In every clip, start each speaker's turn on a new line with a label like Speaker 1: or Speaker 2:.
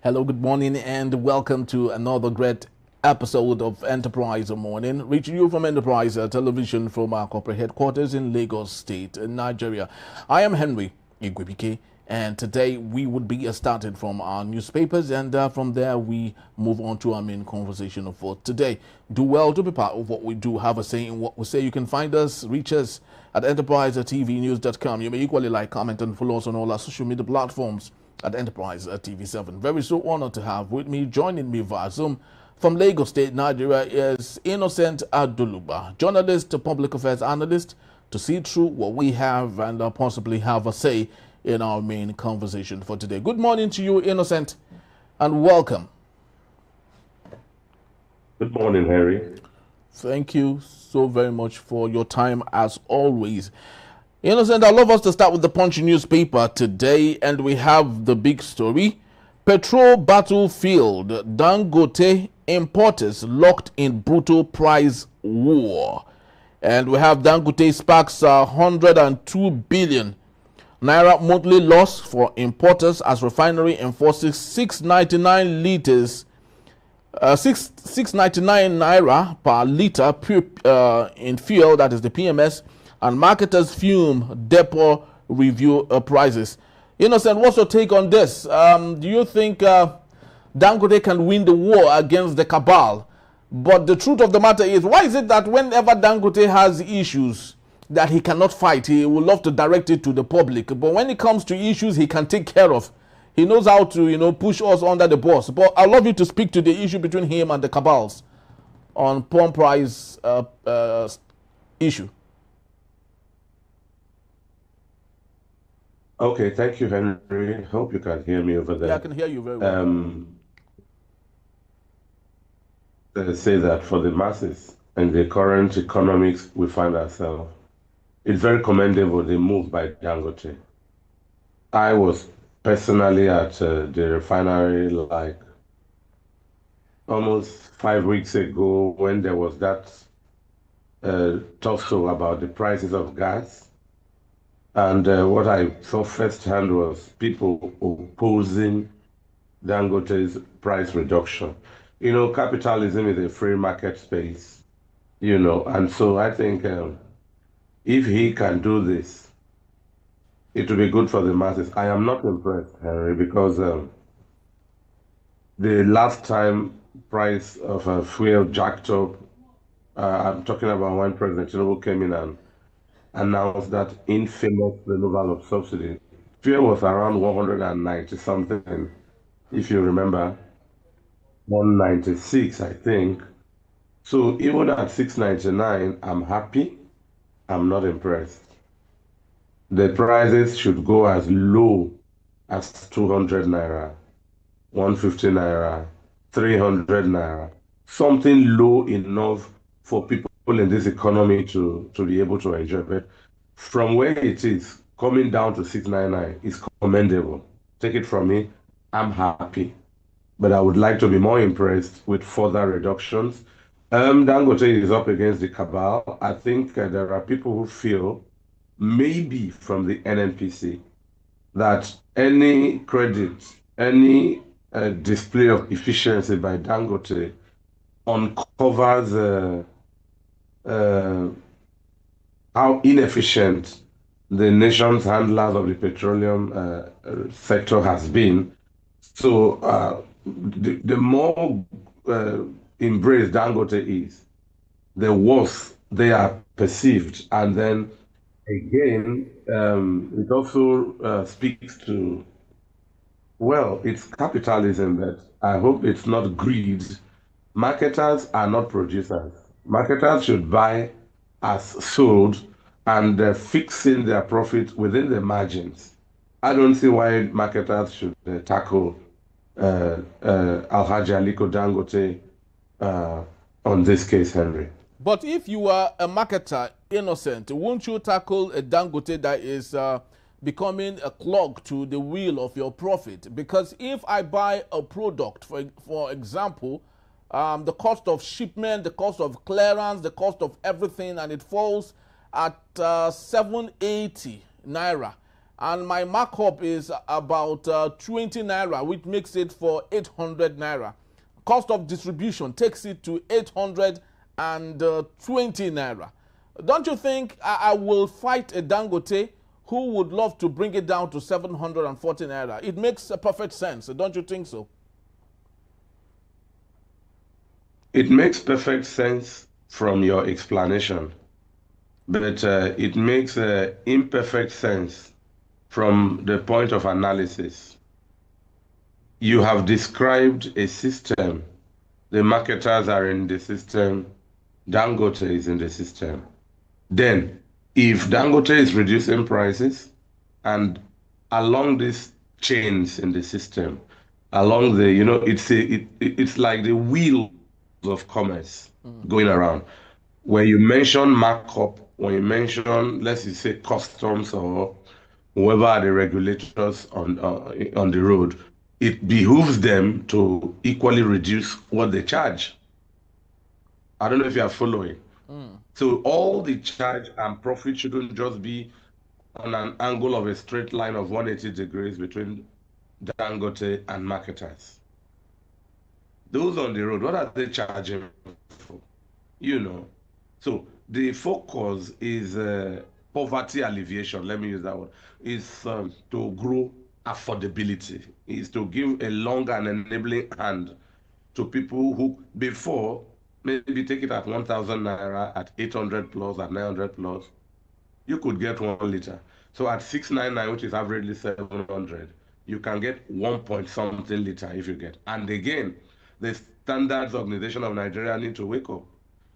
Speaker 1: Hello, good morning, and welcome to another great episode of Enterprise Morning, reaching you from Enterprise Television from our corporate headquarters in Lagos State, Nigeria. I am Henry Igwebike, and today we would be starting from our newspapers, and from there we move on to our main conversation for today. Do well to be part of what we do, have a say in what we say. You can find us, reach us at enterprisetvnews.com. You may equally like, comment, and follow us on all our social media platforms at Enterprise TV7. Very so honored to have with me, joining me via Zoom from Lagos State, Nigeria, is Innocent Adoluba, journalist, public affairs analyst, to see through what we have and possibly have a say in our main conversation for today. Good morning to you, Innocent, and welcome.
Speaker 2: Good morning, Harry.
Speaker 1: Thank you so very much for your time, as always. Innocent, I'd love us to start with the Punch newspaper today, and we have the big story. Petrol battlefield, Dangote importers locked in brutal price war. And we have Dangote sparks 102 billion naira monthly loss for importers as refinery enforces 699 liters, 699 naira per liter in fuel, that is the PMS, and marketers fume depot review prices. Innocent, what's your take on this? Do you think Dangote can win the war against the cabal? But the truth of the matter is, why is it that whenever Dangote has issues that he cannot fight, he would love to direct it to the public, but when it comes to issues he can take care of, he knows how to, push us under the bus? But I'd love you to speak to the issue between him and the cabals on pump price issue.
Speaker 2: Okay, thank you, Henry. Hope you can hear me over there.
Speaker 1: Yeah, I can hear you very well.
Speaker 2: Let's say that for the masses and the current economics we find ourselves, it's very commendable, the move by Dangote. I was personally at the refinery like almost 5 weeks ago when there was that talk show about the prices of gas. And what I saw firsthand was people opposing Dangote's price reduction. Capitalism is a free market space, and so I think if he can do this, it will be good for the masses. I am not impressed, Henry, because the last time price of fuel jacked up, I'm talking about when President Tinubu came in and announced that infamous removal of subsidy. Fuel was around 190 something, if you remember, 196, I think. So even at 699, I'm happy. I'm not impressed. The prices should go as low as 200 naira, 150 naira, 300 naira, something low enough for people in this economy to be able to enjoy it. From where it is, coming down to 699 is commendable. Take it from me, I'm happy. But I would like to be more impressed with further reductions. Dangote is up against the cabal. I think there are people who feel, maybe from the NNPC, that any credit, any display of efficiency by Dangote uncovers how inefficient the nation's handlers of the petroleum sector has been. So the more embraced Dangote is, the worse they are perceived. And then again, it also speaks to, well, it's capitalism, but I hope it's not greed. Marketers are not producers. Marketers should buy as sold and fixing their profit within the margins. I don't see why marketers should tackle Alhaji Aliko Dangote on this case, Henry.
Speaker 1: But if you are a marketer, Innocent, won't you tackle a Dangote that is becoming a clog to the wheel of your profit? Because if I buy a product, for example, the cost of shipment, the cost of clearance, the cost of everything, and it falls at 780 naira, and my markup is about 20 naira, which makes it for 800 naira. Cost of distribution takes it to 820 naira. Don't you think I will fight a Dangote who would love to bring it down to 740 naira? It makes a perfect sense. Don't you think so?
Speaker 2: It makes perfect sense from your explanation, but it makes imperfect sense from the point of analysis. You have described a system. The marketers are in the system. Dangote is in the system. Then, if Dangote is reducing prices and along these chains in the system, along the, it's like the wheel of commerce going around. When you mention markup, when you mention, let's say, customs or whoever are the regulators on the road, it behooves them to equally reduce what they charge. I don't know if you are following. So all the charge and profit shouldn't just be on an angle of a straight line of 180 degrees between Dangote and marketers. Those on the road, what are they charging for? So the focus is poverty alleviation. Let me use that word. Is to grow affordability. Is to give a long and enabling hand to people who before maybe take it at 1,000 naira, at 800 plus, at 900 plus, you could get 1 liter. So at 699, which is averagely 700, you can get 1 point something liter if you get. And again, the Standards Organization of Nigeria need to wake up.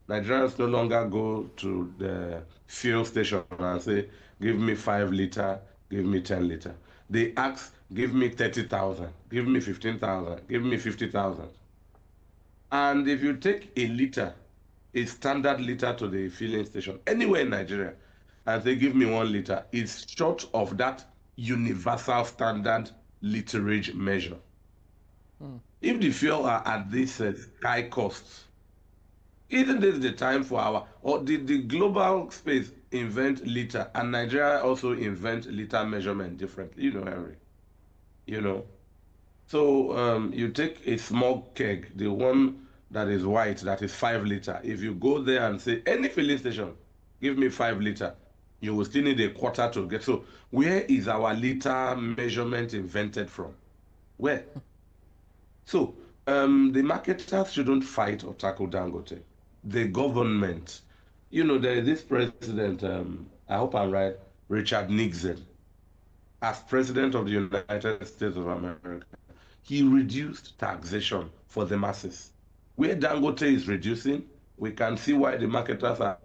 Speaker 2: Nigerians no longer go to the fuel station and say, give me 5 liter, give me 10 liter. They ask, give me 30,000, give me 15,000, give me 50,000. And if you take a liter, a standard liter to the filling station, anywhere in Nigeria, and they give me 1 liter, it's short of that universal standard literage measure. If the fuel are at this high costs, isn't this the time for did the global space invent liter and Nigeria also invent liter measurement differently? Henry, So you take a small keg, the one that is white, that is 5 liter. If you go there and say, any filling station, give me 5 liter, you will still need a quarter to get. So where is our liter measurement invented from? Where? So the marketers shouldn't fight or tackle Dangote. The government, there is this president, I hope I'm right, Richard Nixon, as president of the United States of America, he reduced taxation for the masses. Where Dangote is reducing, we can see why the marketers are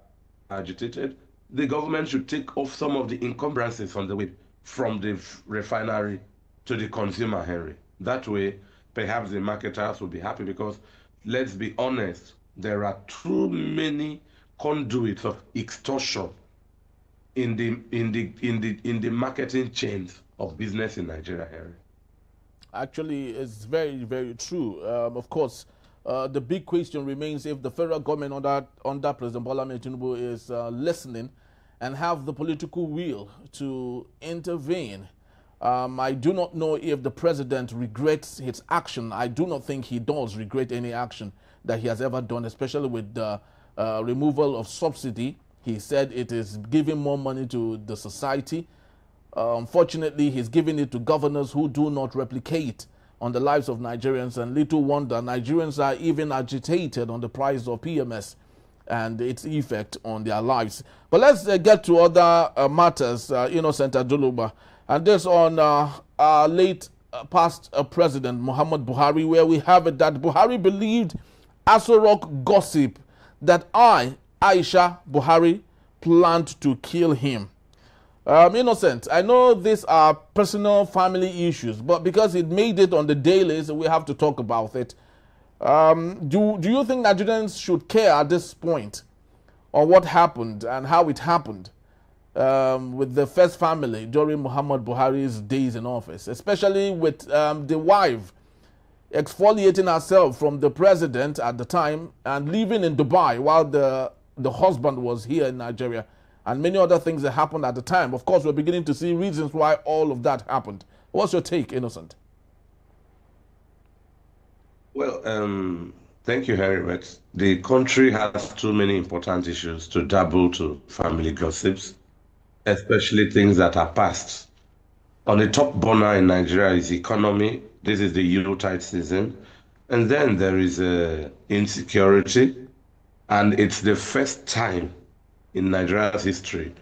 Speaker 2: agitated. The government should take off some of the encumbrances on the way from the refinery to the consumer, Henry. That way, perhaps the marketers will be happy, because let's be honest, there are too many conduits of extortion in the marketing chains of business in Nigeria, Henry.
Speaker 1: Actually, it's very, very true. Of course, the big question remains if the federal government under President Bola Tinubu is listening and have the political will to intervene. I do not know if the president regrets his action. I do not think he does regret any action that he has ever done, especially with the removal of subsidy. He said it is giving more money to the society. Unfortunately, he's giving it to governors who do not replicate on the lives of Nigerians, and little wonder Nigerians are even agitated on the price of PMS and its effect on their lives. But let's get to other matters, Innocent Aduluba, and this on our late past President Muhammad Buhari, where we have it that Buhari believed Aso Rock gossip that Aisha Buhari, planned to kill him. Innocent, I know these are personal family issues, but because it made it on the dailies, we have to talk about it. Do you think Nigerians should care at this point on what happened and how it happened with the first family during Muhammad Buhari's days in office, especially with the wife exfoliating herself from the president at the time and living in Dubai while the husband was here in Nigeria? and many other things that happened at the time. Of course, we're beginning to see reasons why all of that happened. What's your take, Innocent?
Speaker 2: Well, thank you, Harry. But the country has too many important issues to dabble to family gossips, especially things that are past. On the top burner in Nigeria is economy. This is the Yuletide season. And then there is insecurity. And it's the first time in Nigeria's history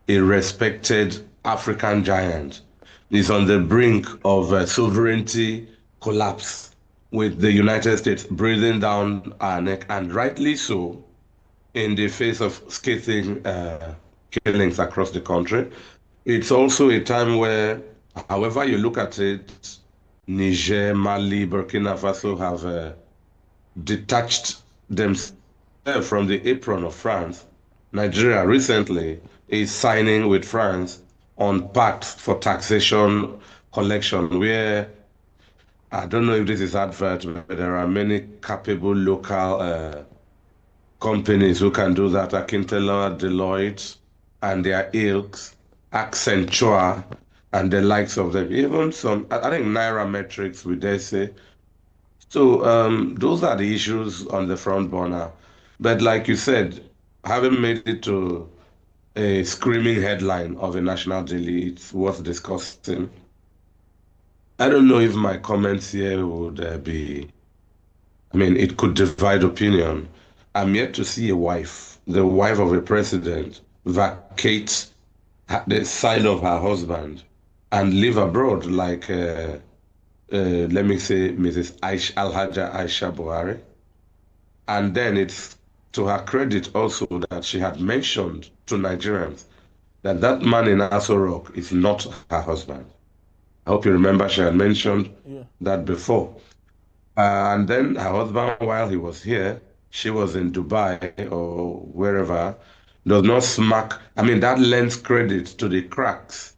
Speaker 2: a respected African giant is on the brink of sovereignty collapse, with the United States breathing down our neck, and rightly so, in the face of scathing killings across the country. It's also a time where, however you look at it, Niger, Mali, Burkina Faso have detached themselves from the apron of France. Nigeria recently is signing with France on pacts for taxation collection, where I don't know if this is advert, but there are many capable local companies who can do that. Akintola, Deloitte, and their ilks, Accenture, and the likes of them. Even some, I think Nairametrics, we dare say. So those are the issues on the front burner. But like you said, having made it to a screaming headline of a national daily, it's worth discussing. I don't know if my comments here would I mean, it could divide opinion. I'm yet to see a wife, the wife of a president, vacate the side of her husband and live abroad like, let me say, Mrs. Alhaja Aisha Buhari. And then it's to her credit also that she had mentioned to Nigerians that that man in Aso Rock is not her husband. I hope you remember she had mentioned that before. And then her husband, while he was here, she was in Dubai or wherever, does not smack. I mean, that lends credit to the cracks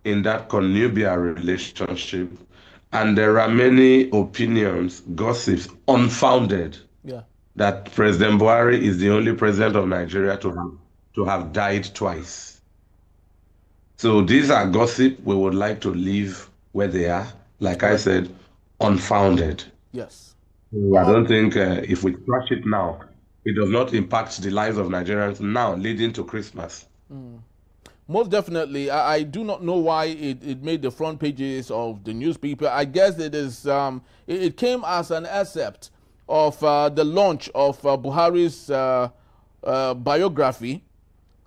Speaker 2: in that connubial relationship. And there are many opinions, gossips, unfounded, that President Buhari is the only president of Nigeria to have died twice. So these are gossip we would like to leave where they are, like I said, unfounded.
Speaker 1: Yes.
Speaker 2: I don't think if we trash it now, it does not impact the lives of Nigerians now leading to Christmas.
Speaker 1: Most definitely. I do not know why it made the front pages of the newspaper. I guess it is it came as an excerpt of the launch of Buhari's biography.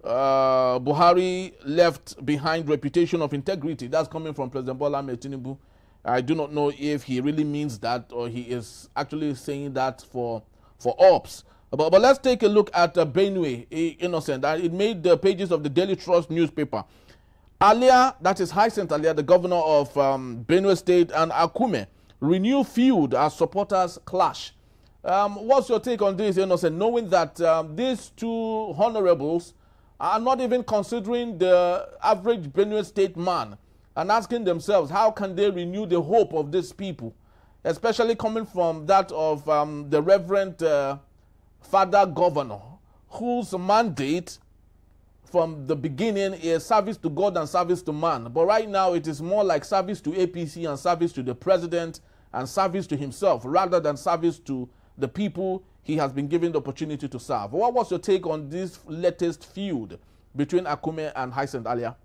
Speaker 1: Buhari left behind reputation of integrity. That's coming from President Bola Tinubu. I do not know if he really means that or he is actually saying that for ops. But let's take a look at Benue, Innocent. It made the pages of the Daily Trust newspaper. Alia, that is Hyacinth Alia, the governor of Benue State, and Akume renew feud as supporters clash. What's your take on this, Innocent, knowing that these two honorables are not even considering the average Benue State man and asking themselves, how can they renew the hope of these people, especially coming from that of the Reverend Father Governor, whose mandate from the beginning is service to God and service to man. But right now it is more like service to APC and service to the president and service to himself rather than service to the people he has been given the opportunity to serve. What was your take on this latest feud between Akume and Hyacinth Alia?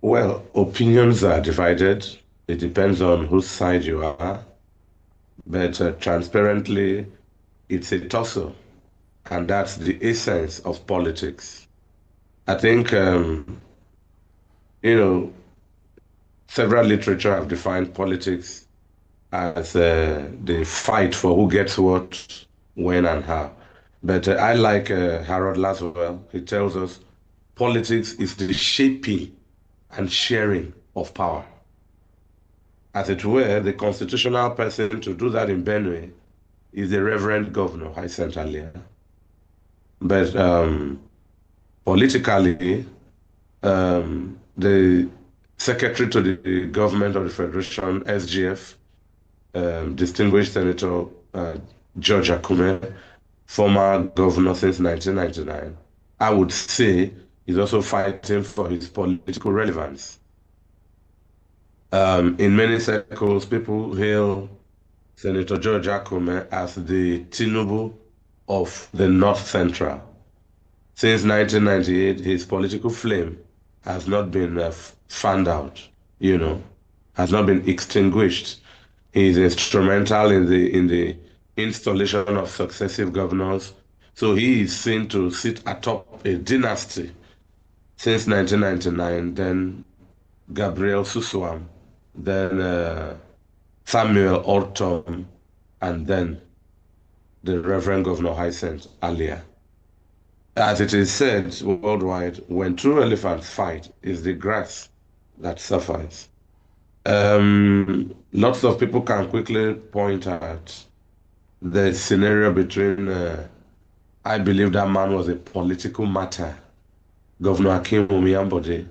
Speaker 2: Well, opinions are divided. It depends on whose side you are. But transparently, it's a tussle. And that's the essence of politics. I think, you know, several literature have defined politics as the fight for who gets what, when, and how. But I like Harold Laswell. He tells us politics is the shaping and sharing of power. As it were, the constitutional person to do that in Benue is the Reverend Governor, Hyacinth Alia. But politically, the Secretary to the Government of the Federation, SGF, distinguished Senator George Akume, former governor since 1999, I would say he's also fighting for his political relevance. In many circles, people hail Senator George Akume as the Tinubu of the North Central. Since 1998, his political flame has not been fanned out, has not been extinguished. He is instrumental in the installation of successive governors. So he is seen to sit atop a dynasty since 1999, then Gabriel Suswam, then Samuel Ortom, and then the Reverend Governor Hyacinth Alia. As it is said worldwide, when two elephants fight, it's the grass that suffers. Lots of people can quickly point at the scenario between, I believe that man was a political matter, Governor Akim Omiyambode,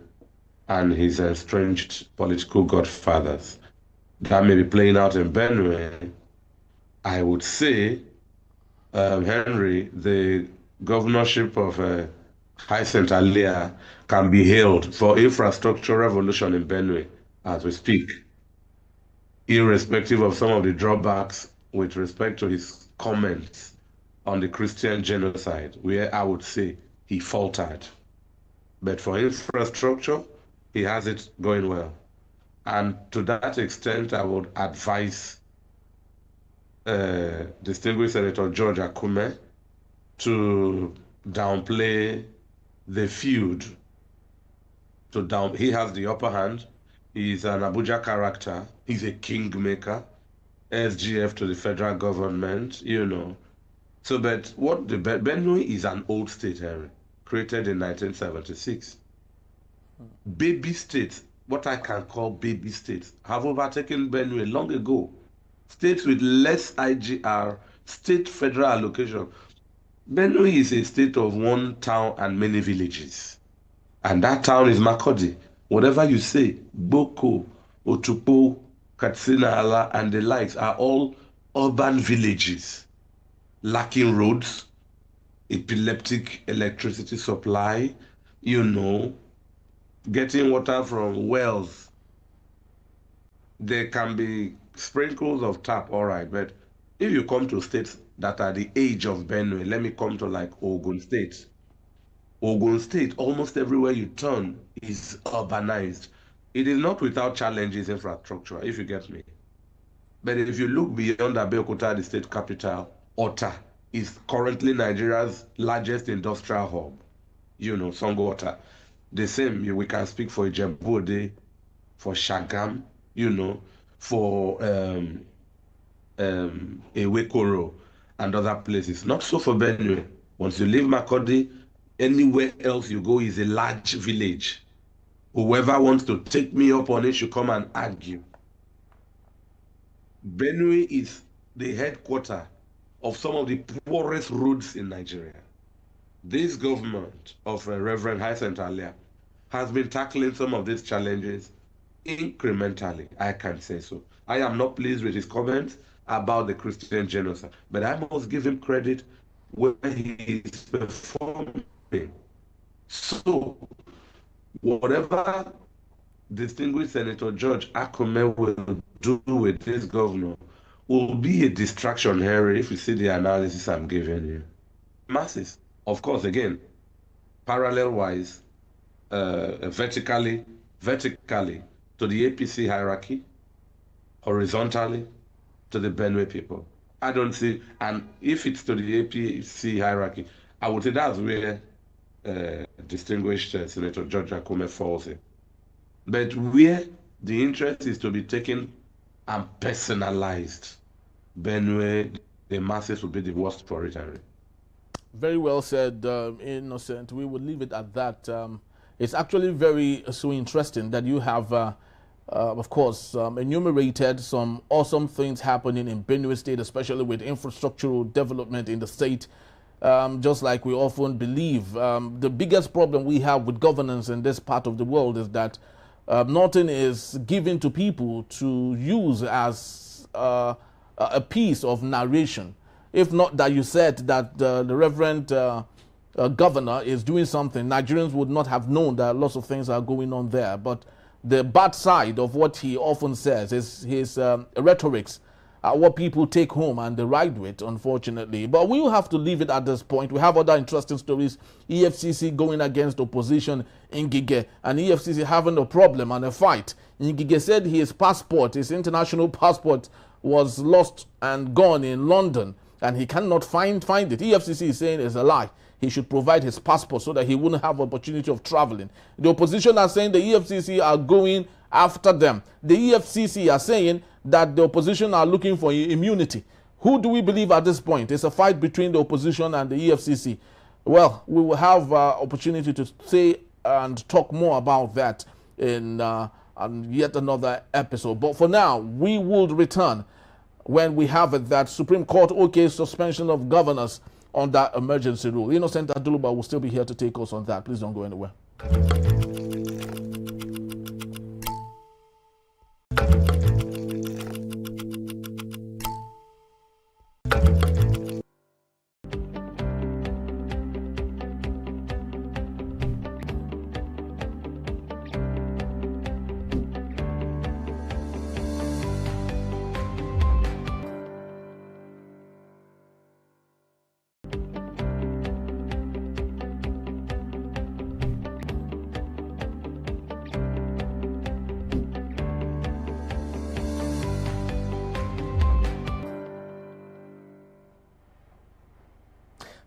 Speaker 2: and his estranged political godfathers. That may be playing out in Benue. I would say, Henry, the governorship of Hyacinth Alia can be hailed for infrastructure revolution in Benue as we speak, irrespective of some of the drawbacks with respect to his comments on the Christian genocide, where I would say he faltered. But for infrastructure, he has it going well. And to that extent, I would advise distinguished Senator George Akume to downplay the feud. He has the upper hand. He's an Abuja character. He's a kingmaker. SGF to the federal government, So, but Benue is an old state, Henry, created in 1976. Baby states, what I can call baby states, have overtaken Benue long ago. States with less IGR, state federal allocation. Benue is a state of one town and many villages. And that town is Makurdi. Whatever you say, Boko, Otupo, Katsina Ala, and the likes are all urban villages, lacking roads, epileptic electricity supply, getting water from wells. There can be sprinkles of tap, all right, but if you come to states that are the age of Benue, let me come to like Ogun State. Ogun State, almost everywhere you turn is urbanized. It is not without challenges infrastructure, if you get me. But if you look beyond Abeokuta, the state capital, Ota is currently Nigeria's largest industrial hub. Sango Ota. The same, we can speak for Ijebu-Ode, for Shagam, for Ewekoro and other places. Not so for Benue. Once you leave Makurdi, anywhere else you go is a large village. Whoever wants to take me up on it should come and argue. Benue is the headquarters of some of the poorest roads in Nigeria. This government of Reverend Hyacinth Alia has been tackling some of these challenges incrementally, I can say so. I am not pleased with his comments about the Christian genocide, but I must give him credit where he is performing. So, whatever distinguished Senator George Akume will do with this governor will be a distraction, Harry, if you see the analysis I'm giving you. Masses, of course, again, parallel-wise, vertically to the APC hierarchy, horizontally to the Benue people. I don't see, and if it's to the APC hierarchy, I would say that's where distinguished Senator George Akume falls in. But where the interest is to be taken and personalized, Benue, the masses will be the worst for it, Henry.
Speaker 1: Very well said, Innocent. We will leave it at that. It's actually very so interesting that you have, of course, enumerated some awesome things happening in Benue State, especially with infrastructural development in the state. Just like we often believe, the biggest problem we have with governance in this part of the world is that nothing is given to people to use as a piece of narration. if not that you said that the Reverend governor is doing something, Nigerians would not have known that lots of things are going on there. But the bad side of what he often says is his rhetorics, what people take home and they ride with, unfortunately. But we will have to leave it at this point. We have other interesting stories. EFCC going against opposition in Ngige, and EFCC having a problem and a fight. Ngige said his passport, his international passport, was lost and gone in London, and he cannot find it. EFCC is saying it's a lie. He should provide his passport so that he wouldn't have opportunity of traveling. The opposition are saying the EFCC are going after them. The EFCC are saying that the opposition are looking for immunity. Who do we believe at this point? It's a fight between the opposition and the EFCC. Well, we will have opportunity to say and talk more about that in yet another episode. But for now, we will return when we have it that Supreme Court suspension of governors on that emergency rule. Innocent Aduluba will still be here to take us on that. Please don't go anywhere.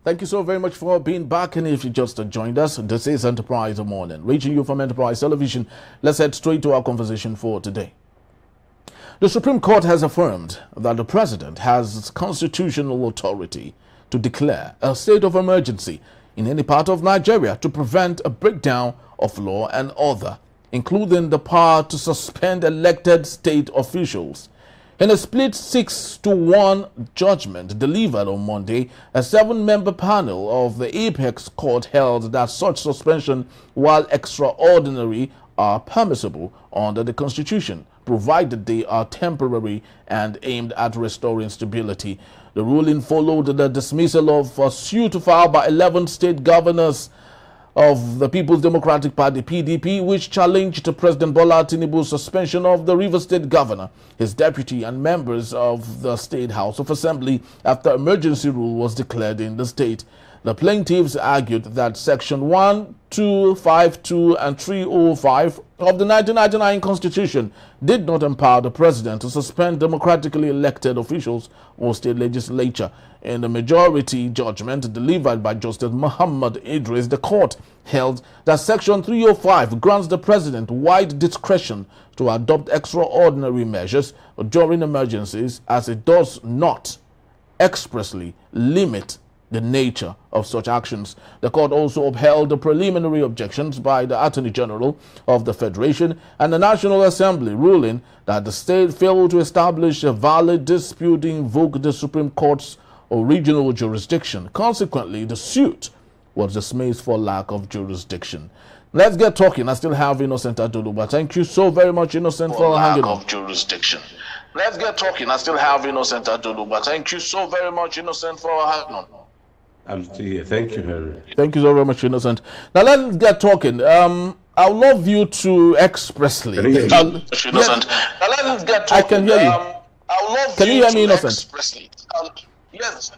Speaker 1: Thank you so very much for being back. And if you just joined us, this is Enterprise Morning, reaching you from Enterprise Television. Let's head straight to our conversation for today. The Supreme Court has affirmed that the President has constitutional authority to declare a state of emergency in any part of Nigeria to prevent a breakdown of law and order, including the power to suspend elected state officials. In a split 6-1 judgment delivered on Monday, a 7-member panel of the Apex Court held that such suspension, while extraordinary, are permissible under the Constitution, provided they are temporary and aimed at restoring stability. The ruling followed the dismissal of a suit filed by 11 state governors of the People's Democratic Party, PDP, which challenged President Bola Tinubu's suspension of the Rivers State Governor, his deputy, and members of the State House of Assembly after emergency rule was declared in the state. The plaintiffs argued that Section 1, 2, 5, 2, and 305 of the 1999 Constitution did not empower the President to suspend democratically elected officials or state legislature. In the majority judgment delivered by Justice Muhammad Idris, the court held that Section 305 grants the President wide discretion to adopt extraordinary measures during emergencies, as it does not expressly limit the nature of such actions. The court also upheld the preliminary objections by the Attorney General of the Federation and the National Assembly, ruling that the state failed to establish a valid dispute to invoke the Supreme Court's original jurisdiction. Consequently, the suit was dismissed for lack of jurisdiction. Let's get talking. I still have Innocent Aduluba. Thank you so very much, Innocent, for hanging on. Jurisdiction. Let's get talking. I still have Innocent Aduluba. Thank you so very much, Innocent, for hanging on.
Speaker 2: I'm still here. Thank you, Henry.
Speaker 1: Thank you so very much, Innocent. Now let's get talking. I would love you to expressly.
Speaker 2: Innocent.
Speaker 1: Now let's get talking. I can hear you. I would love. Can you hear me, Innocent? Expressly. Yes.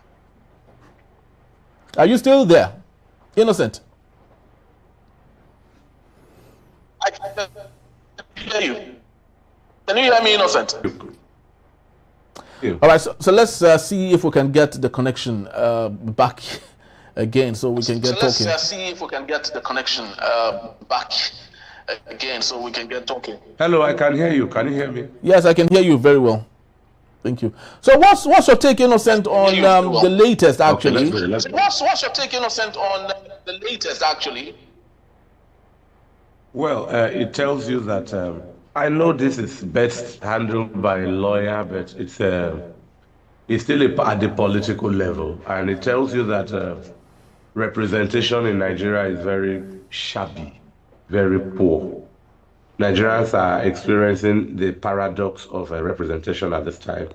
Speaker 1: Are you still there, Innocent? I can hear you. Can you hear me, Innocent? All right, so let's see if we can get the connection back again, so we can get talking. Let's see if we can get the connection back again, so we can get talking.
Speaker 2: Hello, I can hear you. Can you hear me?
Speaker 1: Yes, I can hear you very well. Thank you. So what's your take, Innocent, on the latest, actually?
Speaker 2: Okay, let's go.
Speaker 1: What's your take, Innocent, on the latest, actually?
Speaker 2: Well, it tells you that I know this is best handled by a lawyer, but it's still at the political level, and it tells you that representation in Nigeria is very shabby, very poor. Nigerians are experiencing the paradox of representation at this time.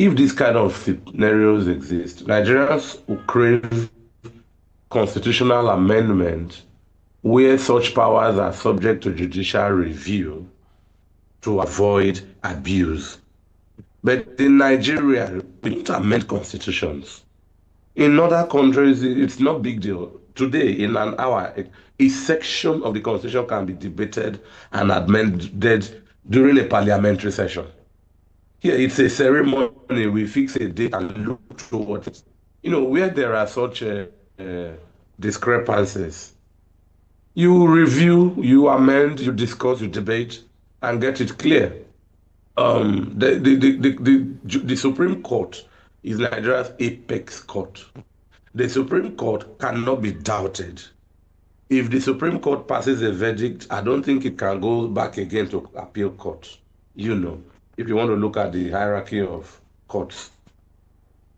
Speaker 2: if these kind of scenarios exist, Nigerians will crave constitutional amendment where such powers are subject to judicial review to avoid abuse. But in Nigeria, we need to amend constitutions. In other countries, it's not big deal. Today, in an hour, a section of the constitution can be debated and amended during a parliamentary session. Here, it's a ceremony. We fix a date and look towards it. Where there are such discrepancies, you review, you amend, you discuss, you debate, and get it clear. The Supreme Court is Nigeria's apex court. The Supreme Court cannot be doubted. If the Supreme Court passes a verdict, I don't think it can go back again to appeal court. If you want to look at the hierarchy of courts.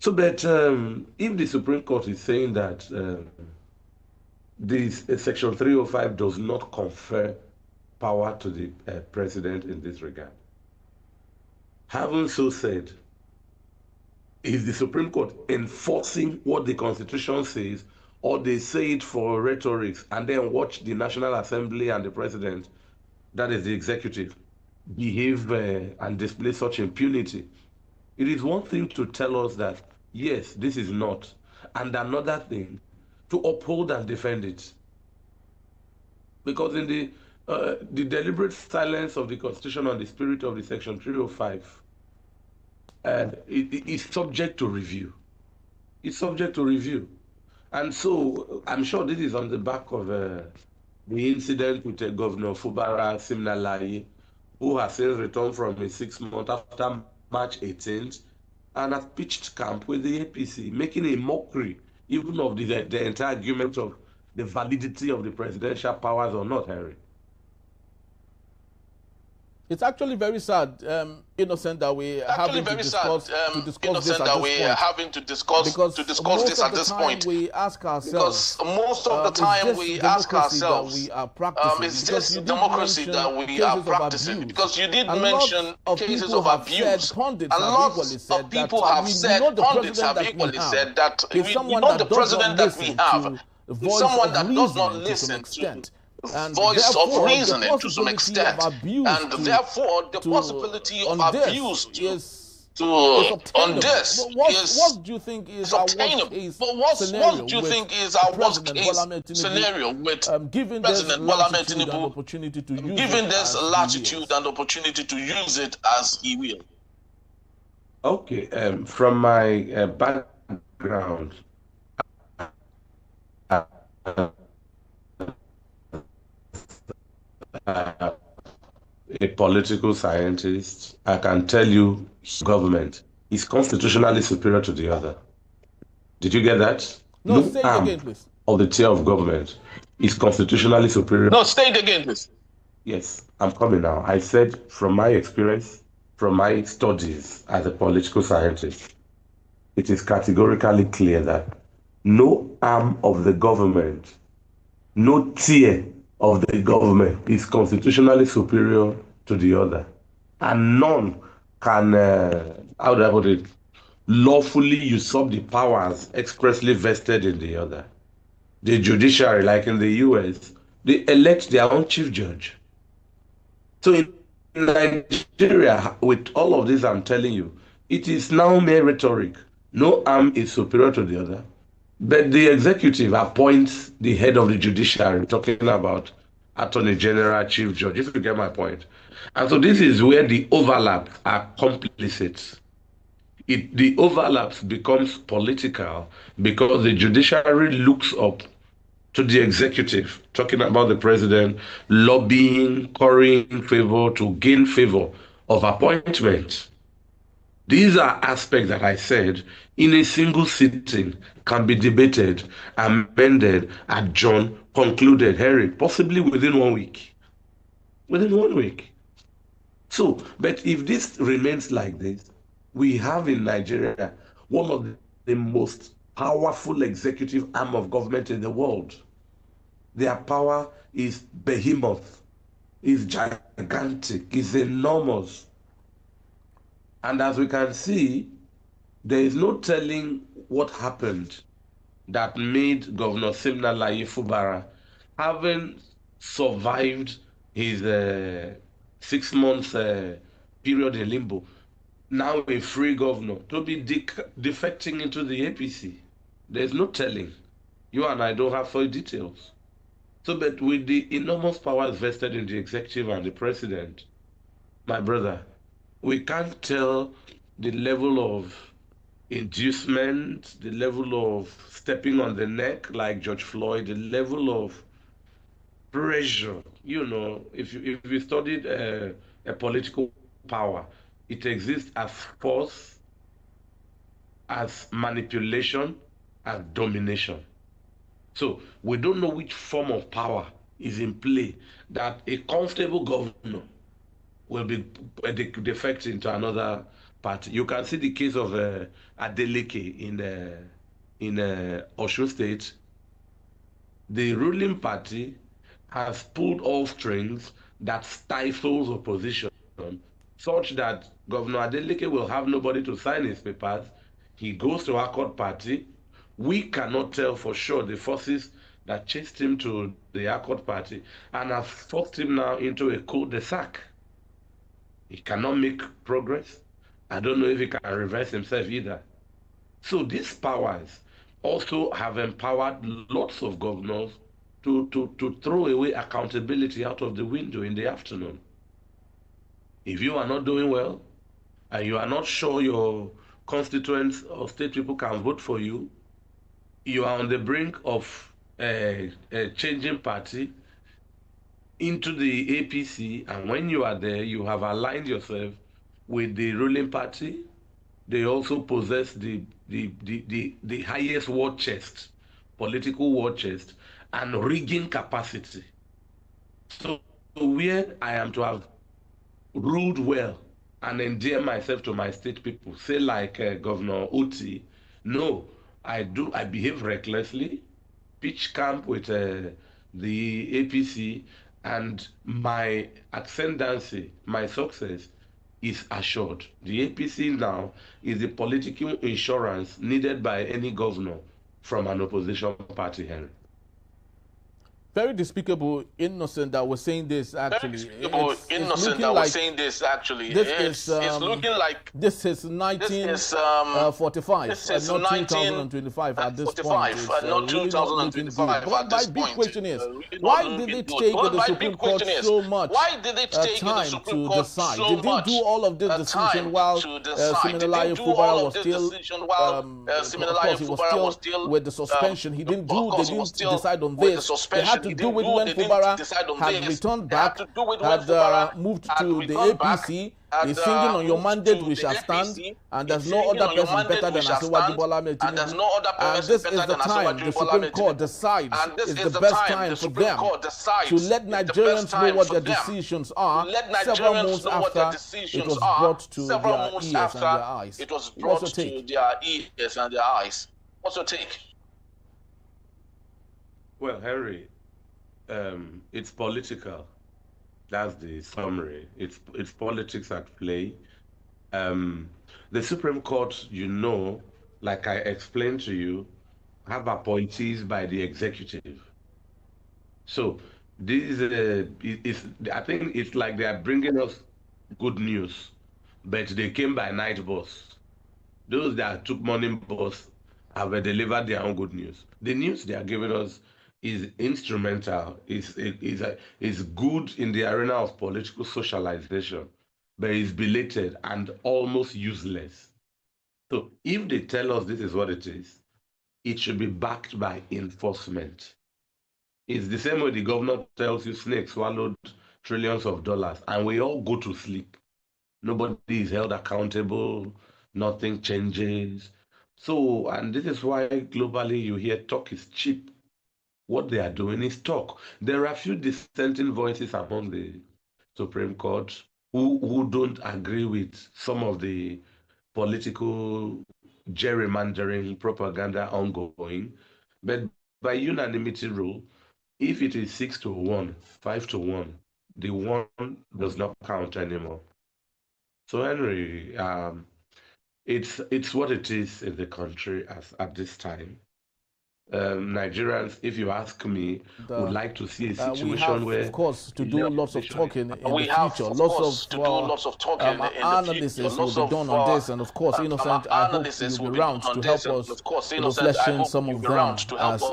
Speaker 2: So, but if the Supreme Court is saying that this Section 305 does not confer power to the president in this regard, having so said, is the Supreme Court enforcing what the Constitution says, or they say it for rhetorics and then watch the National Assembly and the president, that is the executive, behave and display such impunity? It is one thing to tell us that, yes, this is not, and another thing to uphold and defend it. Because in the deliberate silence of the Constitution on the spirit of the Section 305, it is subject to review. It's subject to review. And so I'm sure this is on the back of the incident with Governor Fubara Simnalayi, who has since returned from a 6-month after March 18th and has pitched camp with the APC, making a mockery even of the entire argument of the validity of the presidential powers or not, Harry.
Speaker 1: It's actually very sad, Innocent, that we are having to discuss this at this point. We ask ourselves,
Speaker 3: because most of the time we ask ourselves, is this democracy that we are practicing? Because you did mention cases of abuse. A lot of people have said, pundits have equally said that we know the president that we have is someone that does not listen to voice of reasoning to some extent, and therefore the possibility of abuse on this is obtainable. But what do you think is our worst case scenario with President Bola Tinubu, given this latitude and opportunity to use it as he will?
Speaker 2: Okay, from my background, a political scientist, I can tell you government is constitutionally superior to the other. Did you get that?
Speaker 1: No, say it again, please.
Speaker 2: Of the tier of government is constitutionally superior.
Speaker 3: No, say it again, please.
Speaker 2: Yes, I'm coming now. I said from my experience, from my studies as a political scientist, it is categorically clear that no arm of the government, no tier of the government is constitutionally superior to the other. And none can, how do I put it, lawfully usurp the powers expressly vested in the other. The judiciary, like in the US, they elect their own chief judge. So in Nigeria, with all of this I'm telling you, it is now mere rhetoric. No arm is superior to the other. But the executive appoints the head of the judiciary, talking about Attorney General, Chief Judge, if you get my point. And so this is where the overlaps are complicit. The overlaps becomes political because the judiciary looks up to the executive, talking about the president, lobbying, currying favor to gain favor of appointment. These are aspects that I said in a single sitting can be debated, amended, adjourned, concluded, Harry, possibly within 1 week. Within 1 week. So, but if this remains like this, we have in Nigeria one of the most powerful executive arm of government in the world. Their power is behemoth, is gigantic, is enormous. And as we can see, There is no telling what happened that made Governor Siminalayi Fubara, having survived his 6 months period in limbo, now a free governor, to be defecting into the APC. There's no telling. You and I don't have full details. So, but with the enormous powers vested in the executive and the president, my brother, we can't tell the level of inducement, the level of stepping on the neck like George Floyd, the level of pressure. You know, if you studied a political power, it exists as force, as manipulation, as domination. So we don't know which form of power is in play that a comfortable governor will be defect into another party. You can see the case of Adeleke in Osun State. The ruling party has pulled all strings that stifles opposition, such that Governor Adeleke will have nobody to sign his papers. He goes to Accord Party. We cannot tell for sure the forces that chased him to the Accord Party and have forced him now into a cul-de-sac. He cannot make progress. I don't know if he can reverse himself either. So these powers also have empowered lots of governors to throw away accountability out of the window in the afternoon. If you are not doing well and you are not sure your constituents or state people can vote for you, you are on the brink of a changing party into the APC, and when you are there, you have aligned yourself with the ruling party. They also possess the highest war chest, political war chest, and rigging capacity. So where I am to have ruled well and endear myself to my state people, say like Governor Uti, no, I behave recklessly, pitch camp with the APC, and my ascendancy, my success is assured. The APC now is the political insurance needed by any governor from an opposition party, Henry.
Speaker 1: Very despicable, innocent that was saying this actually.
Speaker 3: Innocent that was saying this actually. It's looking like
Speaker 1: this is 1945.
Speaker 3: This is
Speaker 1: not 2025 at this point.
Speaker 3: Not 2025
Speaker 1: but my big question is, why did it take the Supreme Court so much time to decide? Did they do all of this decision while Siminalayi Fubara was still with the suspension? He didn't do. They didn't decide on this. They had to do it when Fubara had returned back, had moved to the APC. He's singing on your mandate we shall stand, and there's no other person better than Asiwaju Bola Tinubu. And this is the time the Supreme Court decides is the best time for them to let Nigerians know what their decisions are several months after it was brought to their ears and their eyes.
Speaker 3: It was brought to their ears and their eyes. What's your take?
Speaker 2: Well, Henry, it's political. That's the summary. It's politics at play. The Supreme Court, you know, like I explained to you, have appointees by the executive. So this I think it's like they are bringing us good news, but they came by night bus. Those that took morning bus have delivered their own good news. The news they are giving us is instrumental, is good in the arena of political socialization, but is belated and almost useless. So if they tell us this is what it is, it should be backed by enforcement. It's the same way the governor tells you snake swallowed trillions of dollars, and we all go to sleep. Nobody is held accountable, nothing changes. So, and this is why globally you hear talk is cheap. What they are doing is talk. There are a few dissenting voices among the Supreme Court who don't agree with some of the political gerrymandering propaganda ongoing. But by unanimity rule, if it is 6-1, 5-1, the one does not count anymore. So Henry, It's what it is in the country at this time. Nigerians, if you ask me, would like to see a situation
Speaker 1: we have,
Speaker 2: where,
Speaker 1: of course, to do lots of talking in the future.
Speaker 3: Lots of talking in the future.
Speaker 1: Analysis will be done on this, and of course, Innocent, I hope you'll be around to help us reflection some of them as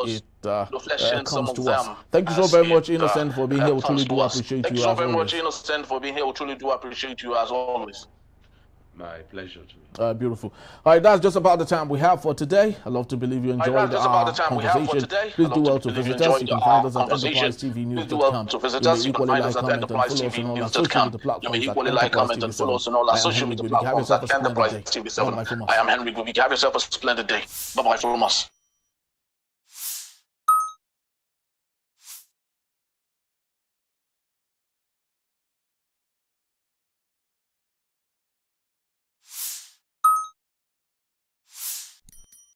Speaker 1: it comes to us. Thank you so very much, Innocent, for being here. We truly do appreciate you. Thank you so very much,
Speaker 3: Innocent, for being here. We truly do appreciate you as always.
Speaker 2: My pleasure to me.
Speaker 1: Beautiful. All right, that's just about the time we have for today. I love to believe you enjoyed our conversation. Please do well to visit us. You can find us at enterprisetvnews.com. You may equally like, comment, and follow us on all our social media platforms at Enterprise TV7. Have yourself a splendid day.
Speaker 3: I am Henry Gubik. Have yourself a splendid day. Bye-bye from us.